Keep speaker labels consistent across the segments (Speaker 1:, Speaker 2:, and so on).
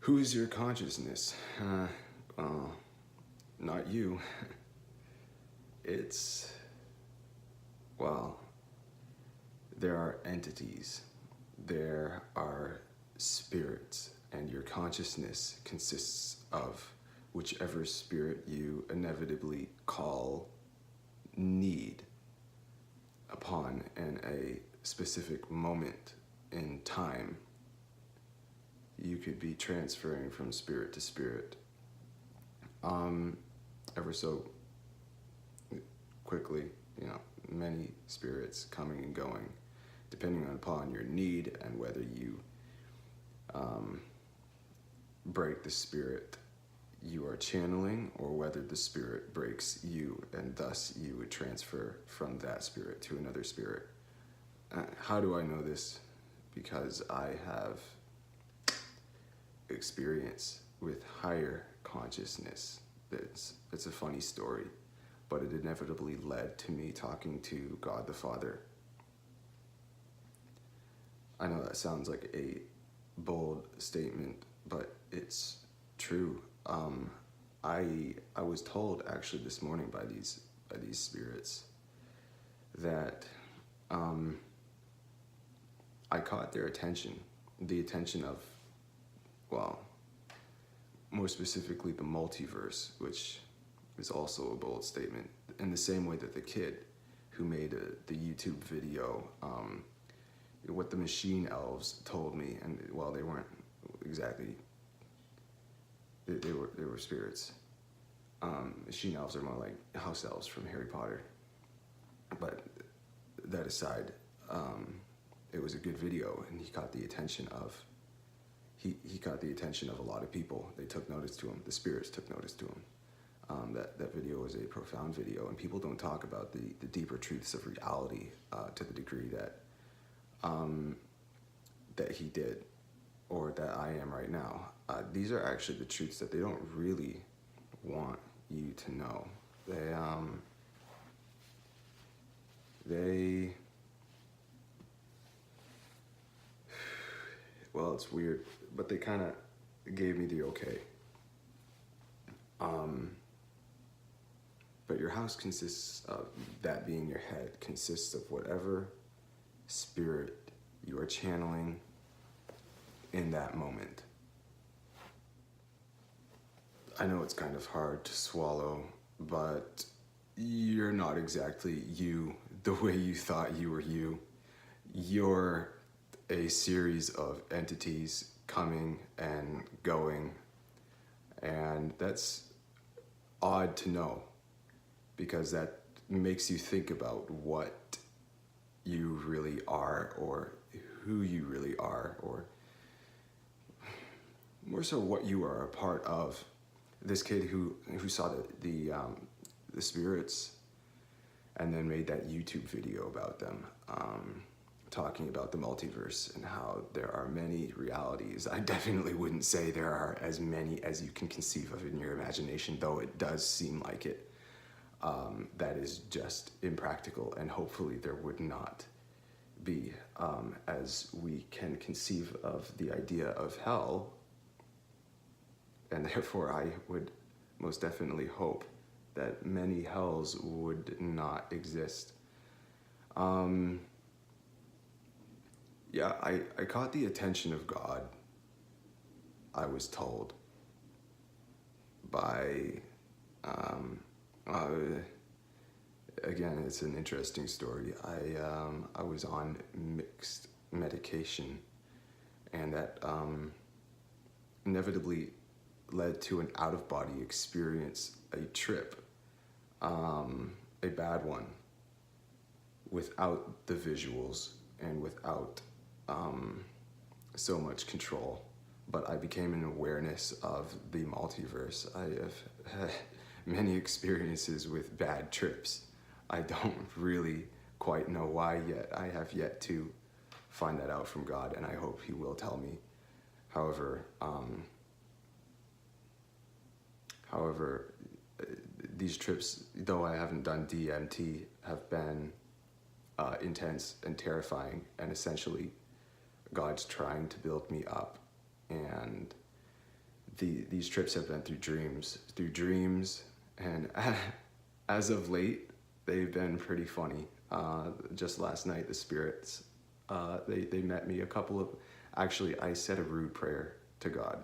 Speaker 1: Who's your consciousness? Well, not you. It's, well, there are entities, there are spirits, and your consciousness consists of whichever spirit you inevitably call need upon in a specific moment in time. You could be transferring from spirit to spirit ever so quickly, many spirits coming and going, depending upon your need and whether you break the spirit you are channeling or whether the spirit breaks you and thus you would transfer from that spirit to another spirit. How do I know this? Because I have experience with higher consciousness. It's a funny story, but it inevitably led to me talking to God the Father. I know that sounds like a bold statement, but it's true. I was told actually this morning by these spirits that I caught their attention, the attention of, well, more specifically the multiverse, which is also a bold statement, in the same way that the kid who made the YouTube video, what the machine elves told me, and well, they weren't exactly, they were spirits. Machine elves are more like house elves from Harry Potter. But that aside, it was a good video, and he caught the attention of he caught the attention of a lot of people. They took notice to him. The spirits took notice to him. That video was a profound video, and people don't talk about the deeper truths of reality to the degree that he did, or that I am right now. These are actually the truths that they don't really want you to know. They well, it's weird, but they kind of gave me the okay. But your house consists of, that being your head, consists of whatever spirit you are channeling in that moment. I know it's kind of hard to swallow, but you're not exactly you the way you thought you were you. You're a series of entities coming and going, and that's odd to know, because that makes you think about what you really are, or who you really are, or more so what you are a part of. This kid who saw the spirits and then made that YouTube video about them, talking about the multiverse and how there are many realities. I definitely wouldn't say there are as many as you can conceive of in your imagination, though it does seem like it. That is just impractical, and hopefully there would not be, as we can conceive of the idea of hell, and therefore I would most definitely hope that many hells would not exist. Yeah, I caught the attention of God, I was told, by, again, it's an interesting story. I was on mixed medication, and that inevitably led to an out-of-body experience, a trip, a bad one, without the visuals and without so much control. But I became an awareness of the multiverse. I have had many experiences with bad trips. I don't really quite know why yet. I have yet to find that out from God, and I hope He will tell me. However, these trips, though I haven't done DMT, have been intense and terrifying, and essentially God's trying to build me up and these trips have been through dreams, and as of late, they've been pretty funny. Just last night, the spirits, they met me actually, I said a rude prayer to God,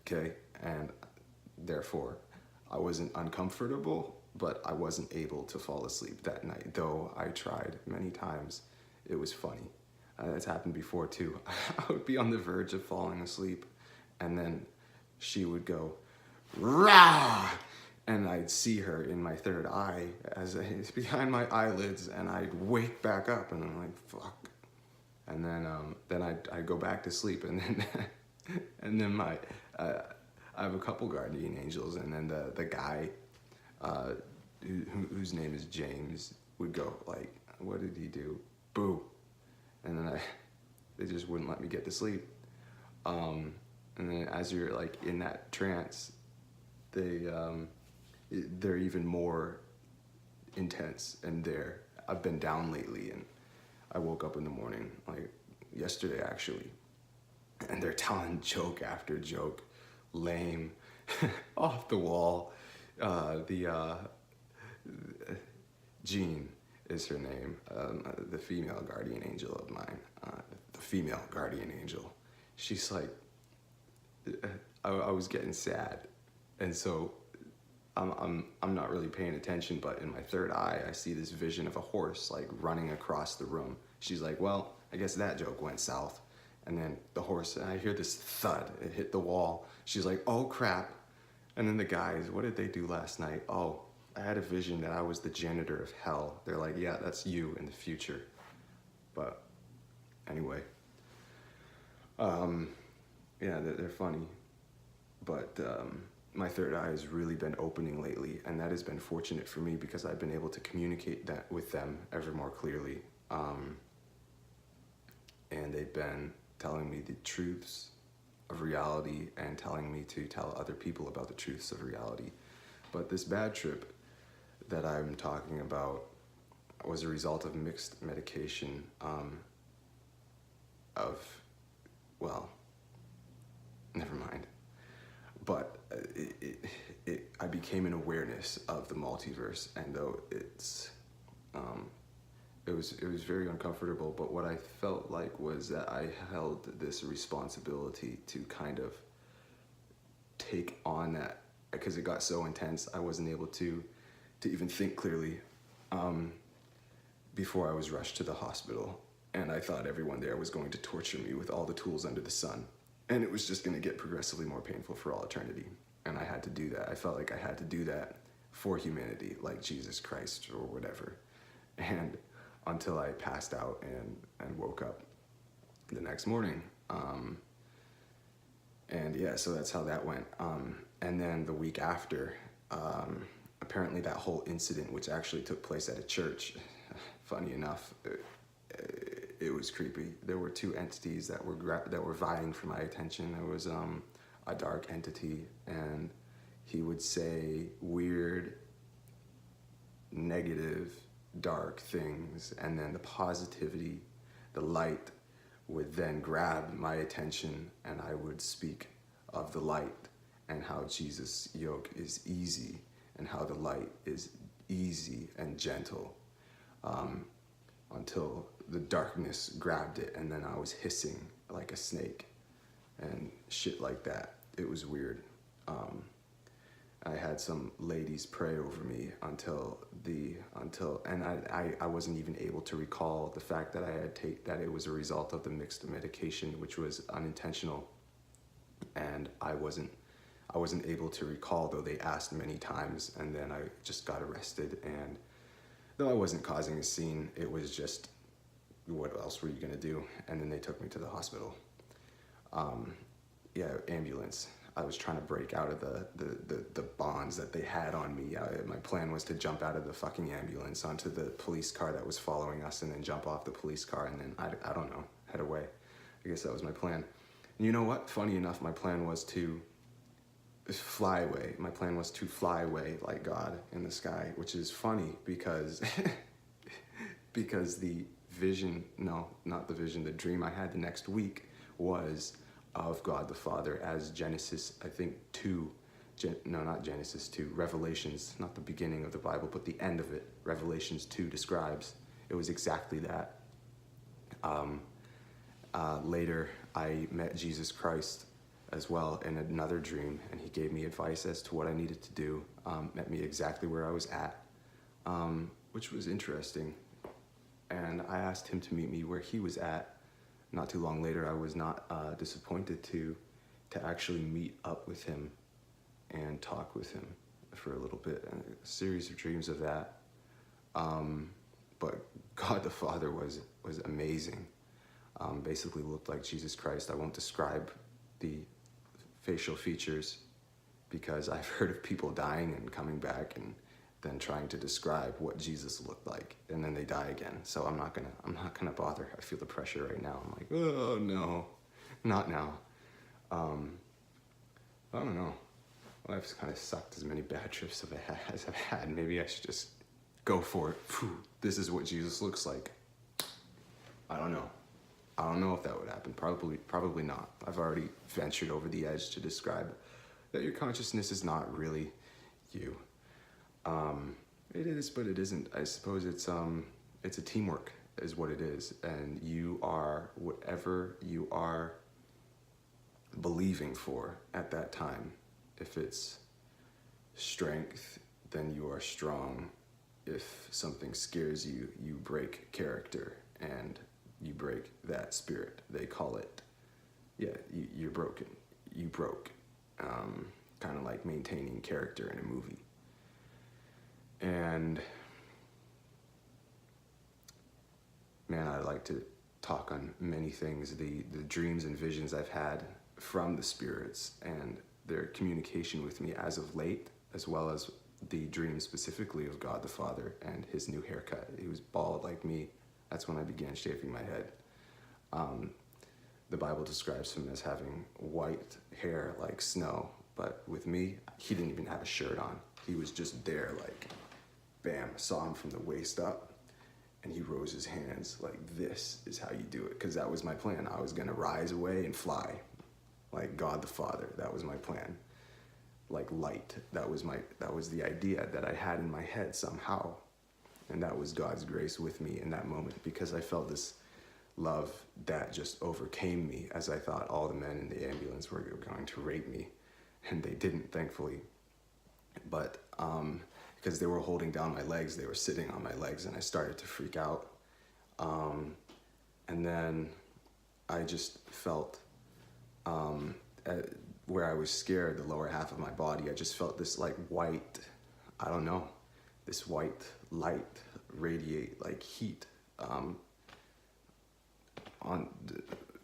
Speaker 1: okay? And therefore, I wasn't uncomfortable, but I wasn't able to fall asleep that night, though I tried many times. It was funny. It's happened before too. I would be on the verge of falling asleep, and then she would go, rah! And I'd see her in my third eye as it's behind my eyelids, and I'd wake back up, and I'm like, fuck. And then I'd go back to sleep, and then and then I have a couple guardian angels, and then the guy whose name is James would go like, what did he do? Boo. And then they just wouldn't let me get to sleep. And then as you're like in that trance, they're even more intense, and I've been down lately, and I woke up in the morning, like yesterday actually, and they're telling joke after joke, lame, off the wall. Jean is her name, the female guardian angel of mine, the female guardian angel. She's like, I was getting sad, and so I'm not really paying attention, but in my third eye, I see this vision of a horse like running across the room. She's like, well, I guess that joke went south. And then the horse, and I hear this thud, it hit the wall. She's like, oh crap. And then the guys, what did they do last night? Oh, I had a vision that I was the janitor of hell. They're like, yeah, that's you in the future. But anyway, yeah, they're funny. But my third eye has really been opening lately, and that has been fortunate for me because I've been able to communicate that with them ever more clearly. And they've been telling me the truths of reality and telling me to tell other people about the truths of reality. But this bad trip that I'm talking about was a result of mixed medication well, never mind. But I became an awareness of the multiverse, and though it was very uncomfortable, but what I felt like was that I held this responsibility to kind of take on that, because it got so intense I wasn't able to even think clearly before I was rushed to the hospital, and I thought everyone there was going to torture me with all the tools under the sun, and it was just going to get progressively more painful for all eternity. And I had to do that. I felt like I had to do that for humanity, like Jesus Christ or whatever. And until I passed out and woke up the next morning. And yeah, so that's how that went. And then the week after, apparently that whole incident, which actually took place at a church, funny enough, it was creepy. There were two entities that were vying for my attention. There was a dark entity, and he would say weird, negative, dark things, and then the positivity, the light, would then grab my attention, and I would speak of the light and how Jesus' yoke is easy and how the light is easy and gentle, until the darkness grabbed it, and then I was hissing like a snake and shit like that. It was weird. I had some ladies pray over me until I wasn't even able to recall the fact that that it was a result of the mixed medication, which was unintentional, and I wasn't able to recall, though they asked many times, and then I just got arrested. And though I wasn't causing a scene, it was just, what else were you gonna do? And then they took me to the hospital. Yeah, ambulance. I was trying to break out of the bonds that they had on me. My plan was to jump out of the fucking ambulance onto the police car that was following us, and then jump off the police car, and then, I don't know, head away. I guess that was my plan. And you know what? Funny enough, my plan was to fly away. My plan was to fly away like God in the sky, which is funny because because the vision, no, not the vision, the dream I had the next week was of God the Father as Genesis, I think 2, no, not Genesis 2, Revelations, not the beginning of the Bible, but the end of it, Revelations 2 describes. It was exactly that. Later, I met Jesus Christ as well in another dream, and he gave me advice as to what I needed to do, met me exactly where I was at, which was interesting. And I asked him to meet me where he was at. Not too long later, I was not disappointed to actually meet up with him and talk with him for a little bit, and a series of dreams of that. But God the Father was amazing. Basically looked like Jesus Christ. I won't describe the facial features because I've heard of people dying and coming back and then trying to describe what Jesus looked like, and then they die again. So I'm not gonna bother. I feel the pressure right now. I'm like, oh no, not now. I don't know. Life's kind of sucked as many bad trips as I've had. Maybe I should just go for it. Phew, this is what Jesus looks like. I don't know. I don't know if that would happen. Probably not. I've already ventured over the edge to describe that your consciousness is not really you. It is, but it isn't. I suppose it's a teamwork is what it is, and you are whatever you are believing for at that time. If it's strength, then you are strong. If something scares you, you break character and you break that spirit. They call it, you're broken. You broke. Kind of like maintaining character in a movie. And man, I'd like to talk on many things, the dreams and visions I've had from the spirits and their communication with me as of late, as well as the dream specifically of God the Father and his new haircut. He was bald like me. That's when I began shaving my head. The Bible describes him as having white hair like snow, but with me, he didn't even have a shirt on. He was just there, like, bam, saw him from the waist up, and he rose his hands like, this is how you do it, because that was my plan. I was gonna rise away and fly, like God the Father. That was my plan. Like light, that was the idea that I had in my head somehow, and that was God's grace with me in that moment, because I felt this love that just overcame me as I thought all the men in the ambulance were going to rape me, and they didn't, thankfully. But because they were holding down my legs, they were sitting on my legs, and I started to freak out. And then I just felt where I was scared, the lower half of my body, I just felt this like white, I don't know, this white light radiate like heat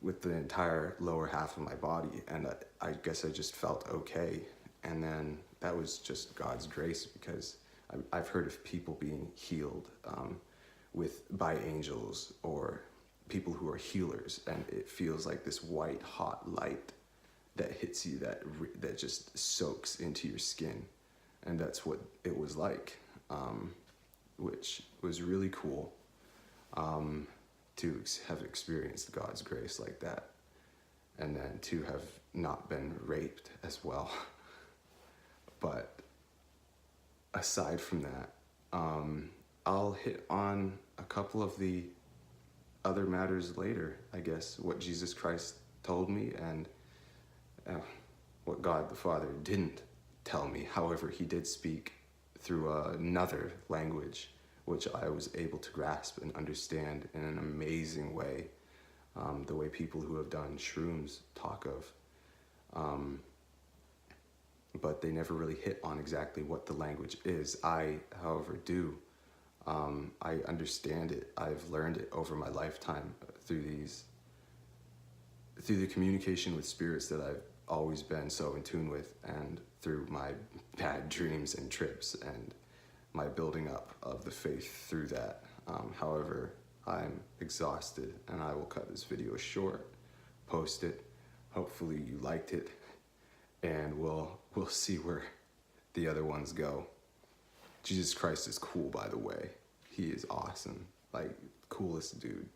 Speaker 1: with the entire lower half of my body, and I guess I just felt okay. And then that was just God's grace, because I've heard of people being healed by angels or people who are healers, and it feels like this white hot light that hits you, that just soaks into your skin, and that's what it was like, which was really cool. To have experienced God's grace like that, and then to have not been raped as well. But aside from that, I'll hit on a couple of the other matters later, I guess, what Jesus Christ told me and what God the Father didn't tell me. However, he did speak through another language, which I was able to grasp and understand in an amazing way, the way people who have done shrooms talk of. But they never really hit on exactly what the language is. I, however, do. I understand it. I've learned it over my lifetime through the communication with spirits that I've always been so in tune with, and through my bad dreams and trips and my building up of the faith through that. However, I'm exhausted, and I will cut this video short, post it. Hopefully you liked it, and we'll see where the other ones go. Jesus Christ is cool, by the way. He is awesome, like coolest dude.